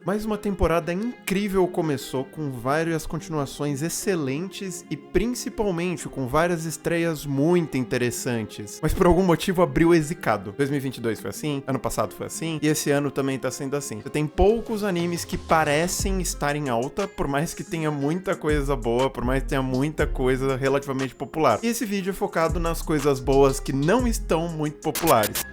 Mais uma temporada incrível começou, com várias continuações excelentes e principalmente com várias estreias muito interessantes. Mas por algum motivo abriu exicado. 2022 foi assim, ano passado foi assim, e esse ano também tá sendo assim. Você tem poucos animes que parecem estar em alta, por mais que tenha muita coisa boa, por mais que tenha muita coisa relativamente popular. E esse vídeo é focado nas coisas boas que não estão muito populares.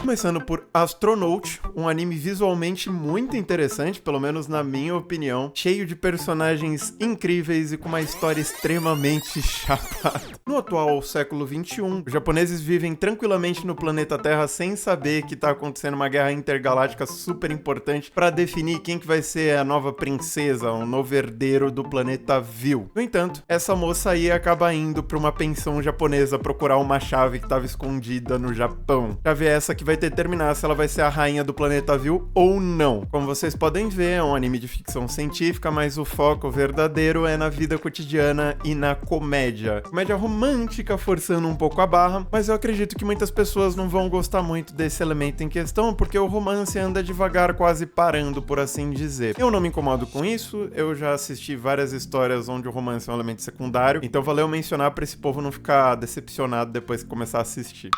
Começando por Astronaut, um anime visualmente muito interessante, pelo menos na minha opinião, cheio de personagens incríveis e com uma história extremamente chapada. No atual século XXI, os japoneses vivem tranquilamente no planeta Terra sem saber que tá acontecendo uma guerra intergaláctica super importante para definir quem que vai ser a nova princesa, o novo herdeiro do planeta Vil. No entanto, essa moça aí acaba indo para uma pensão japonesa procurar uma chave que estava escondida no Japão. Chave essa que vai determinar se ela vai ser a rainha do planeta Vil ou não. Como vocês podem ver, é um anime de ficção científica, mas o foco verdadeiro é na vida cotidiana e na comédia. Comédia romântica, forçando um pouco a barra, mas eu acredito que muitas pessoas não vão gostar muito desse elemento em questão, porque o romance anda devagar, quase parando, por assim dizer. Eu não me incomodo com isso, eu já assisti várias histórias onde o romance é um elemento secundário, então valeu mencionar pra esse povo não ficar decepcionado depois que começar a assistir.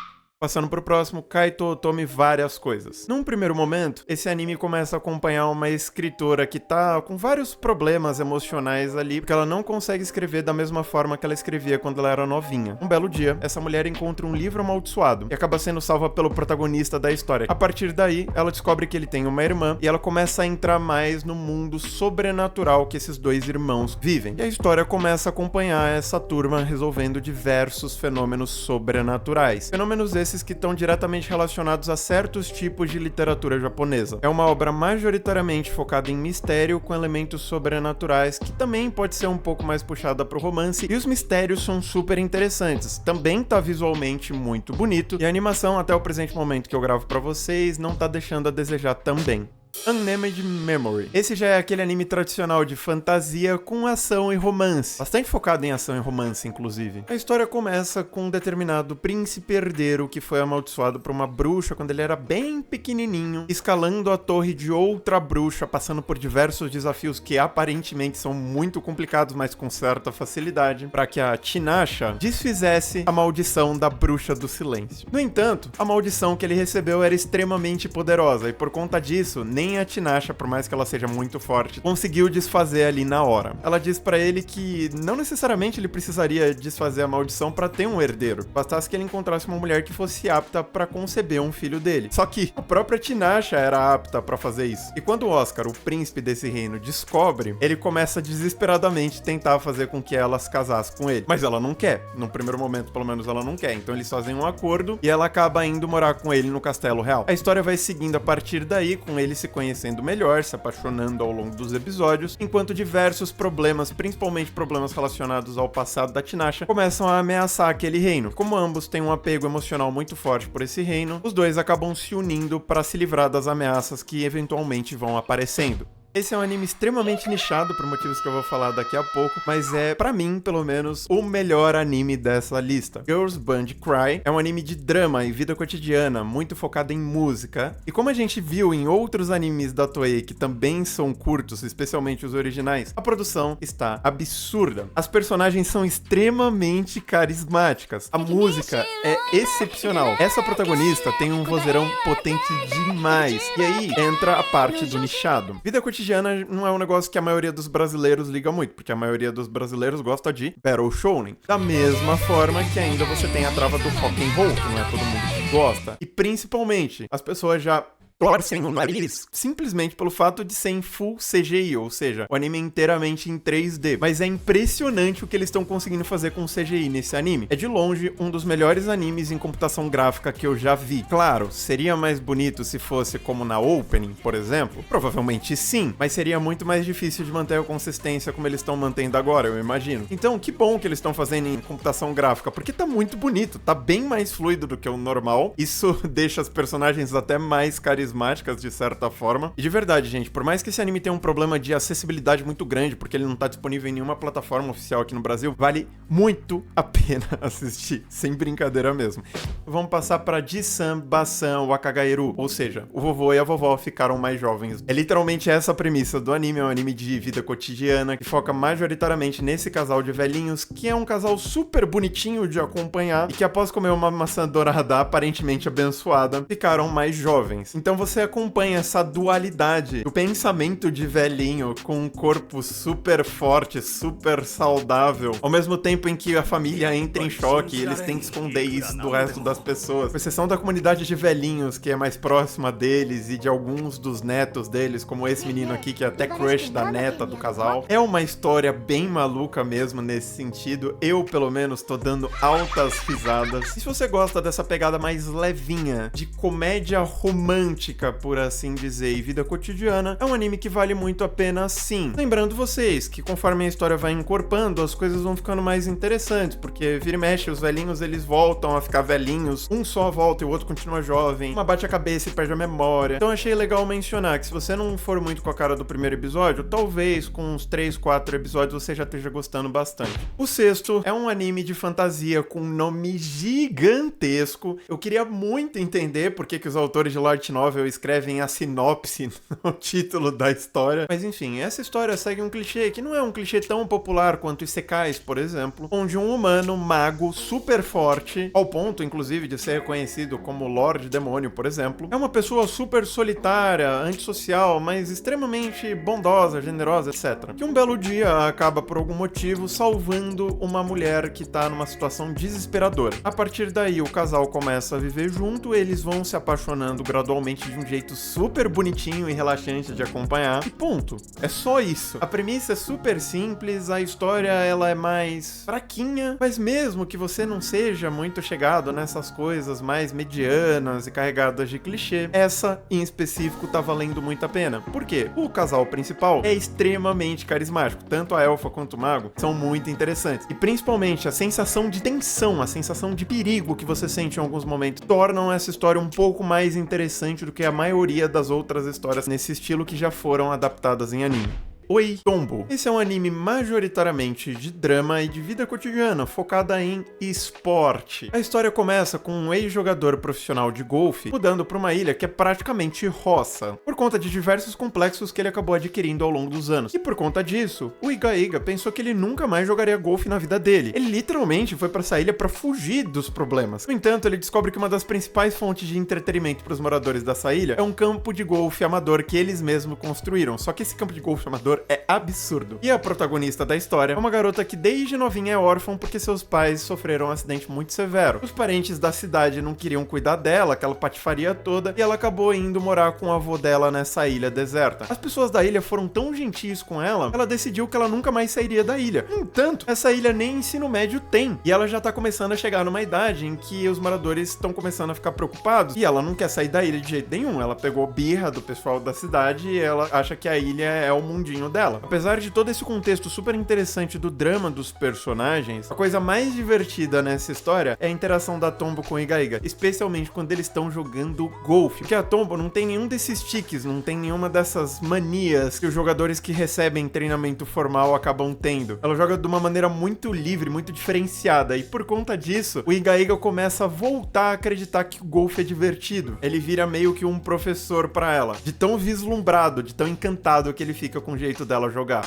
Passando pro próximo, Kaito Otome várias coisas. Num primeiro momento, esse anime começa a acompanhar uma escritora que tá com vários problemas emocionais ali, porque ela não consegue escrever da mesma forma que ela escrevia quando ela era novinha. Um belo dia, essa mulher encontra um livro amaldiçoado e acaba sendo salva pelo protagonista da história. A partir daí, ela descobre que ele tem uma irmã e ela começa a entrar mais no mundo sobrenatural que esses dois irmãos vivem. E a história começa a acompanhar essa turma resolvendo diversos fenômenos sobrenaturais. Fenômenos esses que estão diretamente relacionados a certos tipos de literatura japonesa. É uma obra majoritariamente focada em mistério, com elementos sobrenaturais, que também pode ser um pouco mais puxada pro romance, e os mistérios são super interessantes. Também tá visualmente muito bonito, e a animação, até o presente momento que eu gravo pra vocês, não tá deixando a desejar também. Unnamed Memory. Esse já é aquele anime tradicional de fantasia com ação e romance. Bastante focado em ação e romance, inclusive. A história começa com um determinado príncipe herdeiro que foi amaldiçoado por uma bruxa quando ele era bem pequenininho, escalando a torre de outra bruxa, passando por diversos desafios que aparentemente são muito complicados, mas com certa facilidade, para que a Tinasha desfizesse a maldição da bruxa do silêncio. No entanto, a maldição que ele recebeu era extremamente poderosa, e por conta disso, nem a Tinasha, por mais que ela seja muito forte, conseguiu desfazer ali na hora. Ela diz pra ele que não necessariamente ele precisaria desfazer a maldição pra ter um herdeiro, bastasse que ele encontrasse uma mulher que fosse apta pra conceber um filho dele. Só que a própria Tinasha era apta pra fazer isso. E quando o Oscar, o príncipe desse reino, descobre, ele começa desesperadamente tentar fazer com que ela se casasse com ele. Mas ela não quer. No primeiro momento, pelo menos, ela não quer. Então eles fazem um acordo e ela acaba indo morar com ele no Castelo Real. A história vai seguindo a partir daí, com ele se conhecendo melhor, se apaixonando ao longo dos episódios, enquanto diversos problemas, principalmente problemas relacionados ao passado da Tinasha, começam a ameaçar aquele reino. Como ambos têm um apego emocional muito forte por esse reino, os dois acabam se unindo para se livrar das ameaças que eventualmente vão aparecendo. Esse é um anime extremamente nichado, por motivos que eu vou falar daqui a pouco, mas é, pra mim, pelo menos, o melhor anime dessa lista. Girls Band Cry é um anime de drama e vida cotidiana, muito focado em música. E como a gente viu em outros animes da Toei, que também são curtos, especialmente os originais, a produção está absurda. As personagens são extremamente carismáticas. A música é excepcional. Essa protagonista tem um vozeirão potente demais. E aí entra a parte do nichado. Vida cotidiana não é um negócio que a maioria dos brasileiros liga muito, porque a maioria dos brasileiros gosta de Battle Shounen. Da mesma forma que ainda você tem a trava do rock and roll, que não é todo mundo que gosta. E principalmente, as pessoas já torcem o nariz simplesmente pelo fato de ser em full CGI, ou seja, o anime é inteiramente em 3D. Mas é impressionante o que eles estão conseguindo fazer com o CGI nesse anime. É de longe um dos melhores animes em computação gráfica que eu já vi. Claro, seria mais bonito se fosse como na Opening, por exemplo? Provavelmente sim, mas seria muito mais difícil de manter a consistência como eles estão mantendo agora, eu imagino. Então, que bom que eles estão fazendo em computação gráfica, porque tá muito bonito, tá bem mais fluido do que o normal. Isso deixa as personagens até mais carismáticas carismáticas de certa forma. E de verdade, gente, por mais que esse anime tenha um problema de acessibilidade muito grande, porque ele não tá disponível em nenhuma plataforma oficial aqui no Brasil, vale muito a pena assistir, sem brincadeira mesmo. Vamos passar pra Ji-san, Ba-san, Wakagaeru, ou seja, o vovô e a vovó ficaram mais jovens. É literalmente essa a premissa do anime, é um anime de vida cotidiana, que foca majoritariamente nesse casal de velhinhos, que é um casal super bonitinho de acompanhar, e que após comer uma maçã dourada aparentemente abençoada, ficaram mais jovens. Então você acompanha essa dualidade do pensamento de velhinho com um corpo super forte, super saudável, ao mesmo tempo em que a família entra em choque e eles têm que esconder isso do resto das pessoas. Com exceção da comunidade de velhinhos, que é mais próxima deles, e de alguns dos netos deles, como esse menino aqui, que é até crush da neta do casal. É uma história bem maluca mesmo nesse sentido. Eu, pelo menos, tô dando altas risadas. E se você gosta dessa pegada mais levinha, de comédia romântica, por assim dizer, e vida cotidiana, é um anime que vale muito a pena sim. Lembrando vocês que conforme a história vai encorpando, as coisas vão ficando mais interessantes, porque vira e mexe, os velhinhos eles voltam a ficar velhinhos, um só volta e o outro continua jovem, uma bate a cabeça e perde a memória. Então achei legal mencionar que se você não for muito com a cara do primeiro episódio, talvez com uns 3, 4 episódios você já esteja gostando bastante. O sexto é um anime de fantasia com um nome gigantesco. Eu queria muito entender por que os autores de light novel escrevem a sinopse no título da história. Mas enfim, essa história segue um clichê que não é um clichê tão popular quanto Isekais, por exemplo, onde um humano mago super forte, ao ponto inclusive de ser reconhecido como Lorde Demônio, por exemplo, é uma pessoa super solitária, antissocial, mas extremamente bondosa, generosa, etc. Que um belo dia acaba por algum motivo salvando uma mulher que tá numa situação desesperadora. A partir daí o casal começa a viver junto, eles vão se apaixonando gradualmente de um jeito super bonitinho e relaxante de acompanhar. E ponto. É só isso. A premissa é super simples, a história ela é mais fraquinha, mas mesmo que você não seja muito chegado nessas coisas mais medianas e carregadas de clichê, essa em específico tá valendo muito a pena. Por quê? O casal principal é extremamente carismático, tanto a elfa quanto o mago são muito interessantes. E principalmente a sensação de tensão, a sensação de perigo que você sente em alguns momentos tornam essa história um pouco mais interessante do que a maioria das outras histórias nesse estilo que já foram adaptadas em anime. Oi, Tombo. Esse é um anime majoritariamente de drama e de vida cotidiana, focada em esporte. A história começa com um ex-jogador profissional de golfe mudando para uma ilha que é praticamente roça, por conta de diversos complexos que ele acabou adquirindo ao longo dos anos. E por conta disso, o Iga pensou que ele nunca mais jogaria golfe na vida dele. Ele literalmente foi para essa ilha para fugir dos problemas. No entanto, ele descobre que uma das principais fontes de entretenimento para os moradores dessa ilha é um campo de golfe amador que eles mesmos construíram. Só que esse campo de golfe amador é absurdo. E a protagonista da história é uma garota que desde novinha é órfã porque seus pais sofreram um acidente muito severo. Os parentes da cidade não queriam cuidar dela, aquela patifaria toda, e ela acabou indo morar com o avô dela nessa ilha deserta. As pessoas da ilha foram tão gentis com ela decidiu que ela nunca mais sairia da ilha. No entanto, essa ilha nem ensino médio tem, e ela já tá começando a chegar numa idade em que os moradores estão começando a ficar preocupados, e ela não quer sair da ilha de jeito nenhum. Ela pegou birra do pessoal da cidade e ela acha que a ilha é o mundinho dela. Apesar de todo esse contexto super interessante do drama dos personagens, a coisa mais divertida nessa história é a interação da Tombo com o Iga, especialmente quando eles estão jogando golfe, porque a Tombo não tem nenhum desses tiques, não tem nenhuma dessas manias que os jogadores que recebem treinamento formal acabam tendo. Ela joga de uma maneira muito livre, muito diferenciada, e por conta disso, o Iga começa a voltar a acreditar que o golfe é divertido. Ele vira meio que um professor pra ela, de tão vislumbrado, de tão encantado que ele fica com o jeito dela jogar.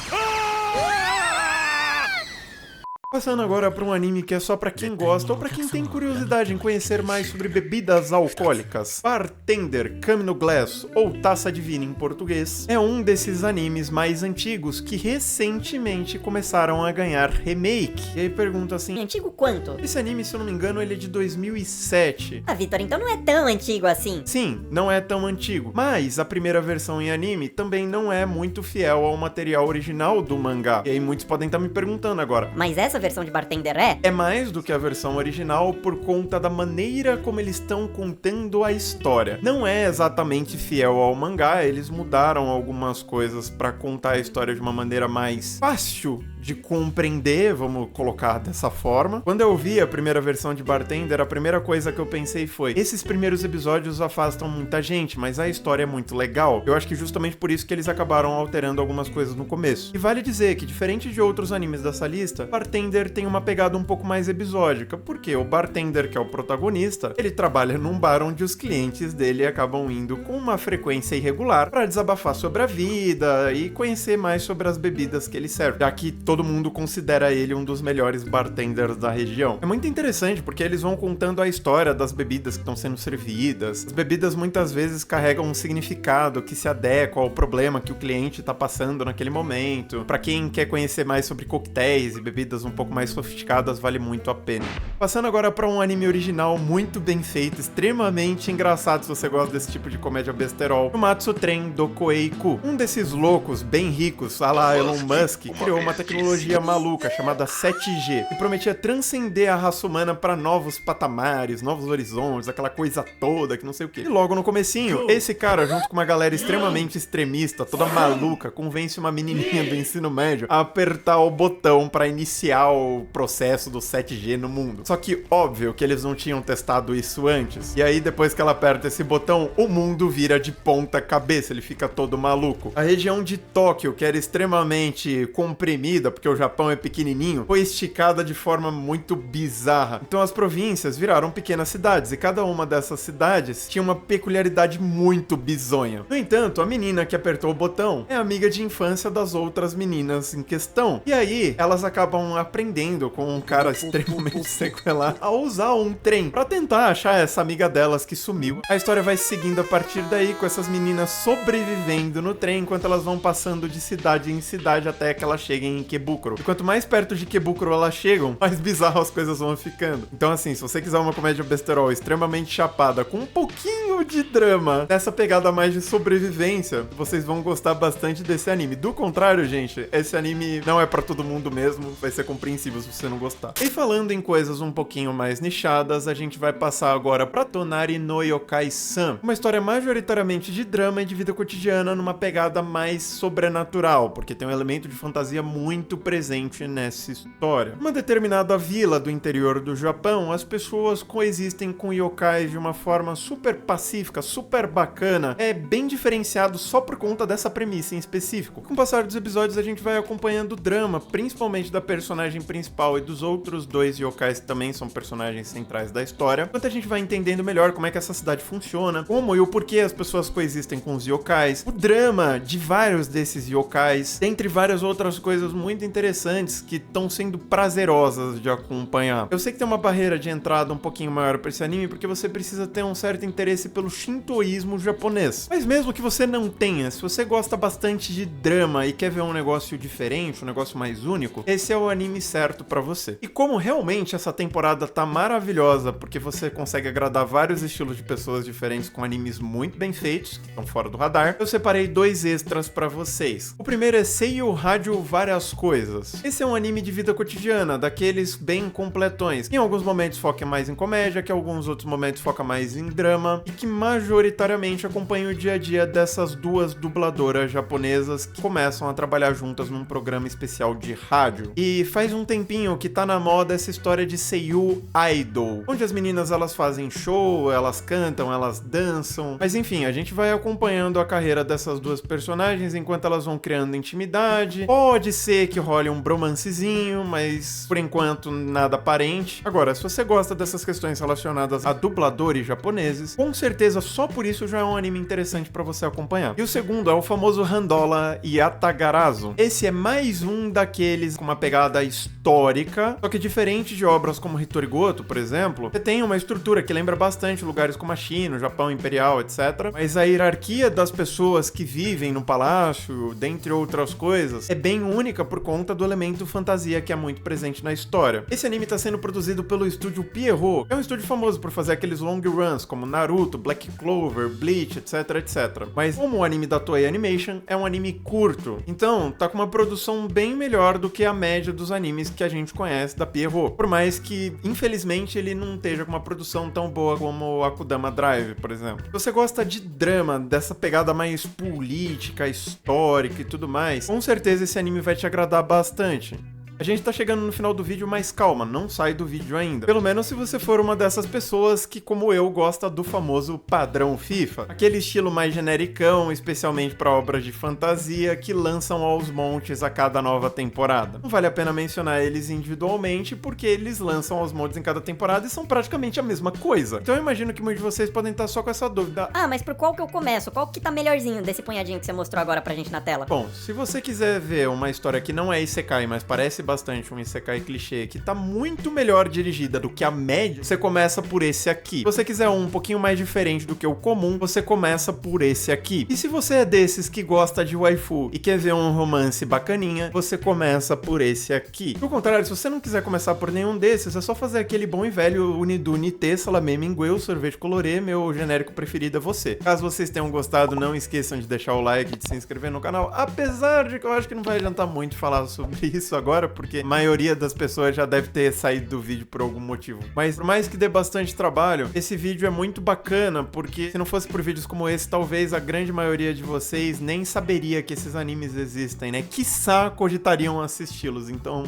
Passando agora para um anime que é só pra quem gosta ou pra quem tem curiosidade em conhecer mais sobre bebidas alcoólicas. Bartender Come no Glass, ou Taça Divina em português, é um desses animes mais antigos que recentemente começaram a ganhar remake. E aí pergunta assim... Antigo quanto? Esse anime, se eu não me engano, ele é de 2007. Ah, Vitor, então não é tão antigo assim. Sim, não é tão antigo. Mas a primeira versão em anime também não é muito fiel ao material original do mangá. E aí muitos podem estar me perguntando agora. Mas essa versão de Bartender é? É mais do que a versão original por conta da maneira como eles estão contando a história. Não é exatamente fiel ao mangá, eles mudaram algumas coisas pra contar a história de uma maneira mais fácil de compreender, vamos colocar dessa forma. Quando eu vi a primeira versão de Bartender, a primeira coisa que eu pensei foi: esses primeiros episódios afastam muita gente, mas a história é muito legal. Eu acho que justamente por isso que eles acabaram alterando algumas coisas no começo. E vale dizer que, diferente de outros animes dessa lista, Bartender tem uma pegada um pouco mais episódica, porque o bartender, que é o protagonista, ele trabalha num bar onde os clientes dele acabam indo com uma frequência irregular para desabafar sobre a vida e conhecer mais sobre as bebidas que ele serve, já que todo mundo considera ele um dos melhores bartenders da região. É muito interessante porque eles vão contando a história das bebidas que estão sendo servidas. As bebidas muitas vezes carregam um significado que se adequa ao problema que o cliente está passando naquele momento. Para quem quer conhecer mais sobre coquetéis e bebidas um pouco mais sofisticadas, vale muito a pena. Passando agora para um anime original muito bem feito, extremamente engraçado se você gosta desse tipo de comédia besterol, o Matsu Tren do Koeiku. Um desses loucos bem ricos, a la Elon Musk, criou uma tecnologia maluca chamada 7G, que prometia transcender a raça humana para novos patamares, novos horizontes, aquela coisa toda que não sei o que. E logo no comecinho, esse cara, junto com uma galera extremamente extremista, toda maluca, convence uma menininha do ensino médio a apertar o botão para iniciar o processo do 7G no mundo. Só que, óbvio, que eles não tinham testado isso antes. E aí, depois que ela aperta esse botão, o mundo vira de ponta cabeça, ele fica todo maluco. A região de Tóquio, que era extremamente comprimida, porque o Japão é pequenininho, foi esticada de forma muito bizarra. Então as províncias viraram pequenas cidades, e cada uma dessas cidades tinha uma peculiaridade muito bizonha. No entanto, a menina que apertou o botão é amiga de infância das outras meninas em questão. E aí, elas acabam aprendendo com um cara extremamente sequelado a usar um trem pra tentar achar essa amiga delas que sumiu. A história vai seguindo a partir daí, com essas meninas sobrevivendo no trem enquanto elas vão passando de cidade em cidade até que elas cheguem em Kebukuro. E quanto mais perto de Kebukuro elas chegam, mais bizarro as coisas vão ficando. Então assim, se você quiser uma comédia besterol extremamente chapada, com um pouquinho de drama, nessa pegada mais de sobrevivência, vocês vão gostar bastante desse anime. Do contrário, gente, esse anime não é pra todo mundo mesmo, vai ser compreensível se você não gostar. E falando em coisas um pouquinho mais nichadas, a gente vai passar agora pra Tonari no Yokai-san, uma história majoritariamente de drama e de vida cotidiana numa pegada mais sobrenatural, porque tem um elemento de fantasia muito presente nessa história. Uma determinada vila do interior do Japão, as pessoas coexistem com yokais de uma forma super pacífica, super bacana, é bem diferenciado só por conta dessa premissa em específico. Com o passar dos episódios a gente vai acompanhando o drama, principalmente da personagem principal e dos outros dois yokais que também são personagens centrais da história, enquanto a gente vai entendendo melhor como é que essa cidade funciona, como e o porquê as pessoas coexistem com os yokais, o drama de vários desses yokais, dentre várias outras coisas muito interessantes que estão sendo prazerosas de acompanhar. Eu sei que tem uma barreira de entrada um pouquinho maior pra esse anime, porque você precisa ter um certo interesse pelo shintoísmo japonês. Mas mesmo que você não tenha, se você gosta bastante de drama e quer ver um negócio diferente, um negócio mais único, esse é o anime certo pra você. E como realmente essa temporada tá maravilhosa, porque você consegue agradar vários estilos de pessoas diferentes com animes muito bem feitos, que estão fora do radar, eu separei dois extras pra vocês. O primeiro é Seiyu Rádio Várias Coisas. Esse é um anime de vida cotidiana, daqueles bem completões, que em alguns momentos foca mais em comédia, que em alguns outros momentos foca mais em drama, e que majoritariamente acompanha o dia a dia dessas duas dubladoras japonesas que começam a trabalhar juntas num programa especial de rádio. E faz um tempinho que tá na moda essa história de Seiyu Idol, onde as meninas elas fazem show, elas cantam, elas dançam, mas enfim, a gente vai acompanhando a carreira dessas duas personagens enquanto elas vão criando intimidade. Pode ser que role um bromancezinho, mas por enquanto nada aparente. Agora, se você gosta dessas questões relacionadas a dubladores japoneses, com certeza só por isso já é um anime interessante pra você acompanhar. E o segundo é o famoso Handola Yatagarasu. Esse é mais um daqueles com uma pegada histórica, só que diferente de obras como Hitori Goto, por exemplo, você tem uma estrutura que lembra bastante lugares como a China, o Japão Imperial, etc. Mas a hierarquia das pessoas que vivem no palácio, dentre outras coisas, é bem única por conta do elemento fantasia que é muito presente na história. Esse anime está sendo produzido pelo estúdio Pierrot, que é um estúdio famoso por fazer aqueles long runs como Naruto, Black Clover, Bleach, etc, etc. Mas como o anime da Toei Animation é um anime curto, então tá com uma produção bem melhor do que a média dos animes que a gente conhece da Pierrot. Por mais que, infelizmente, ele não esteja com uma produção tão boa como o Akudama Drive, por exemplo. Se você gosta de drama, dessa pegada mais política, histórica e tudo mais, com certeza esse anime vai te agradar bastante. A gente tá chegando no final do vídeo, mas calma, não sai do vídeo ainda. Pelo menos se você for uma dessas pessoas que, como eu, gosta do famoso padrão FIFA. Aquele estilo mais genericão, especialmente para obras de fantasia, que lançam aos montes a cada nova temporada. Não vale a pena mencionar eles individualmente, porque eles lançam aos montes em cada temporada e são praticamente a mesma coisa. Então eu imagino que muitos de vocês podem estar só com essa dúvida. Ah, mas por qual que eu começo? Qual que tá melhorzinho desse punhadinho que você mostrou agora pra gente na tela? Bom, se você quiser ver uma história que não é Isekai, mas parece bastante um Isekai clichê, que tá muito melhor dirigida do que a média, você começa por esse aqui. Se você quiser um pouquinho mais diferente do que o comum, você começa por esse aqui. E se você é desses que gosta de waifu e quer ver um romance bacaninha, você começa por esse aqui. Pelo contrário, se você não quiser começar por nenhum desses, é só fazer aquele bom e velho Uniduni T, Salamé Mingueu, Sorvete Colorê, meu genérico preferido é você. Caso vocês tenham gostado, não esqueçam de deixar o like e de se inscrever no canal, apesar de que eu acho que não vai adiantar muito falar sobre isso agora, porque a maioria das pessoas já deve ter saído do vídeo por algum motivo. Mas por mais que dê bastante trabalho, esse vídeo é muito bacana, porque se não fosse por vídeos como esse, talvez a grande maioria de vocês nem saberia que esses animes existem, né? Quiçá cogitariam assisti-los, então